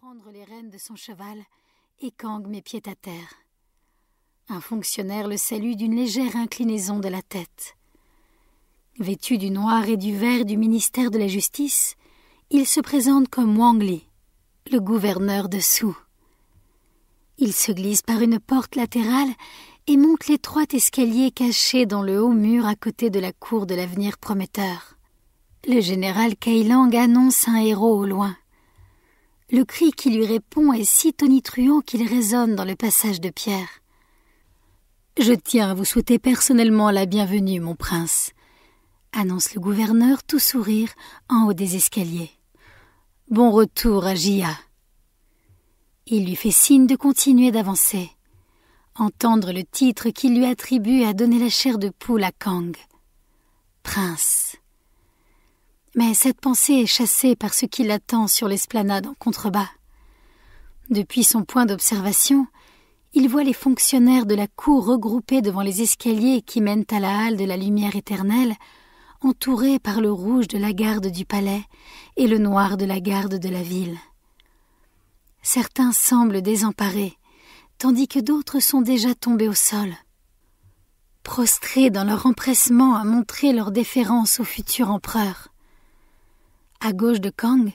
prendre les rênes de son cheval, et Kang met pied à terre. Un fonctionnaire le salue d'une légère inclinaison de la tête. Vêtu du noir et du vert du ministère de la Justice, il se présente comme Wang Li, le gouverneur de Shu. Il se glisse par une porte latérale et monte l'étroit escalier caché dans le haut mur à côté de la cour de l'avenir prometteur. Le général Kai Lang annonce un héros au loin. Le cri qui lui répond est si tonitruant qu'il résonne dans le passage de pierre. « Je tiens à vous souhaiter personnellement la bienvenue, mon prince », annonce le gouverneur tout sourire en haut des escaliers. « Bon retour à Jia. » Il lui fait signe de continuer d'avancer. Entendre le titre qu'il lui attribue a donné la chair de poule à Kang. Prince. Mais cette pensée est chassée par ce qui l'attend sur l'esplanade en contrebas. Depuis son point d'observation, il voit les fonctionnaires de la cour regroupés devant les escaliers qui mènent à la halle de la lumière éternelle, entourés par le rouge de la garde du palais et le noir de la garde de la ville. Certains semblent désemparés, tandis que d'autres sont déjà tombés au sol, prostrés dans leur empressement à montrer leur déférence au futur empereur. À gauche de Kang,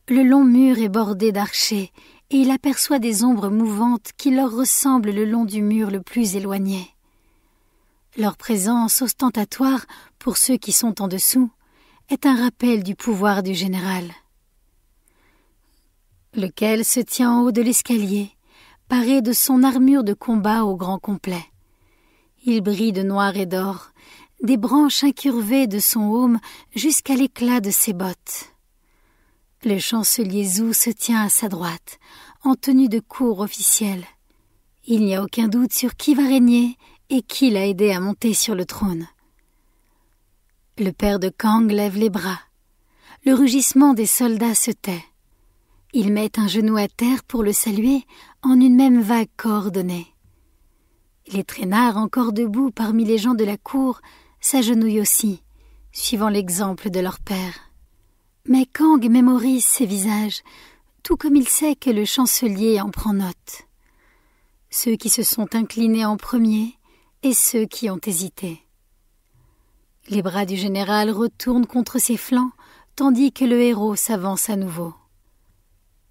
le long mur est bordé d'archers et il aperçoit des ombres mouvantes qui leur ressemblent le long du mur le plus éloigné. Leur présence ostentatoire, pour ceux qui sont en dessous, est un rappel du pouvoir du général, lequel se tient en haut de l'escalier, paré de son armure de combat au grand complet. Il brille de noir et d'or, des branches incurvées de son aume jusqu'à l'éclat de ses bottes. Le chancelier Zhou se tient à sa droite, en tenue de cour officielle. Il n'y a aucun doute sur qui va régner et qui l'a aidé à monter sur le trône. Le père de Kang lève les bras. Le rugissement des soldats se tait. Ils mettent un genou à terre pour le saluer en une même vague coordonnée. Les traînards encore debout parmi les gens de la cour s'agenouillent aussi, suivant l'exemple de leur père. Mais Kang mémorise ces visages, tout comme il sait que le chancelier en prend note. Ceux qui se sont inclinés en premier et ceux qui ont hésité. Les bras du général retournent contre ses flancs, tandis que le héros s'avance à nouveau.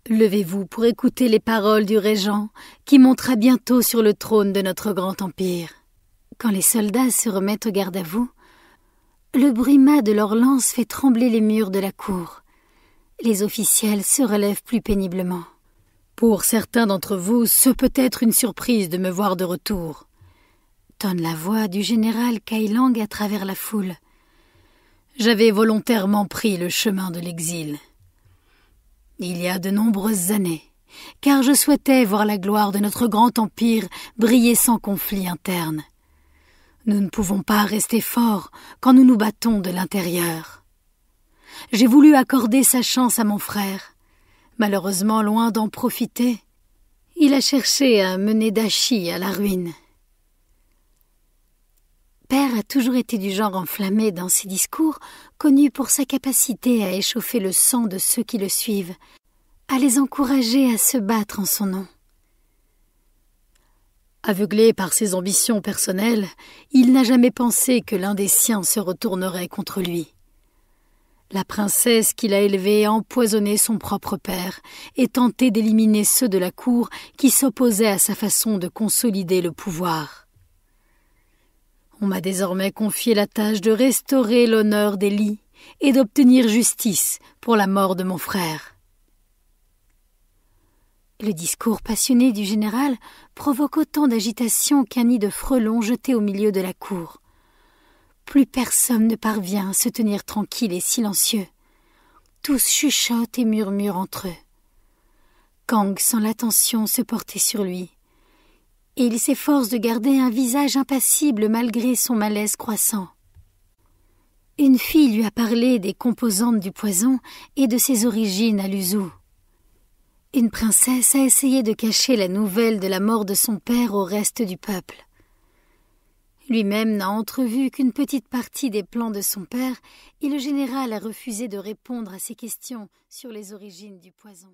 Levez-vous pour écouter les paroles du régent qui montera bientôt sur le trône de notre grand empire. Quand les soldats se remettent au garde à vous, le bruit mat de leurs lances fait trembler les murs de la cour. Les officiels se relèvent plus péniblement. Pour certains d'entre vous, ce peut être une surprise de me voir de retour, tonne la voix du général Kai Lang à travers la foule. J'avais volontairement pris le chemin de l'exil. Il y a de nombreuses années, car je souhaitais voir la gloire de notre grand empire briller sans conflit interne. Nous ne pouvons pas rester forts quand nous nous battons de l'intérieur. J'ai voulu accorder sa chance à mon frère. Malheureusement, loin d'en profiter, il a cherché à mener Dashi à la ruine. Père a toujours été du genre enflammé dans ses discours, connu pour sa capacité à échauffer le sang de ceux qui le suivent, à les encourager à se battre en son nom. Aveuglé par ses ambitions personnelles, il n'a jamais pensé que l'un des siens se retournerait contre lui. La princesse qu'il a élevée a empoisonné son propre père et tenté d'éliminer ceux de la cour qui s'opposaient à sa façon de consolider le pouvoir. On m'a désormais confié la tâche de restaurer l'honneur des lits et d'obtenir justice pour la mort de mon frère. Le discours passionné du général provoque autant d'agitation qu'un nid de frelons jeté au milieu de la cour. Plus personne ne parvient à se tenir tranquille et silencieux. Tous chuchotent et murmurent entre eux. Kang sent l'attention se porter sur lui, et il s'efforce de garder un visage impassible malgré son malaise croissant. Une fille lui a parlé des composantes du poison et de ses origines à Luzhou. Une princesse a essayé de cacher la nouvelle de la mort de son père au reste du peuple. Lui-même n'a entrevu qu'une petite partie des plans de son père et le général a refusé de répondre à ses questions sur les origines du poison.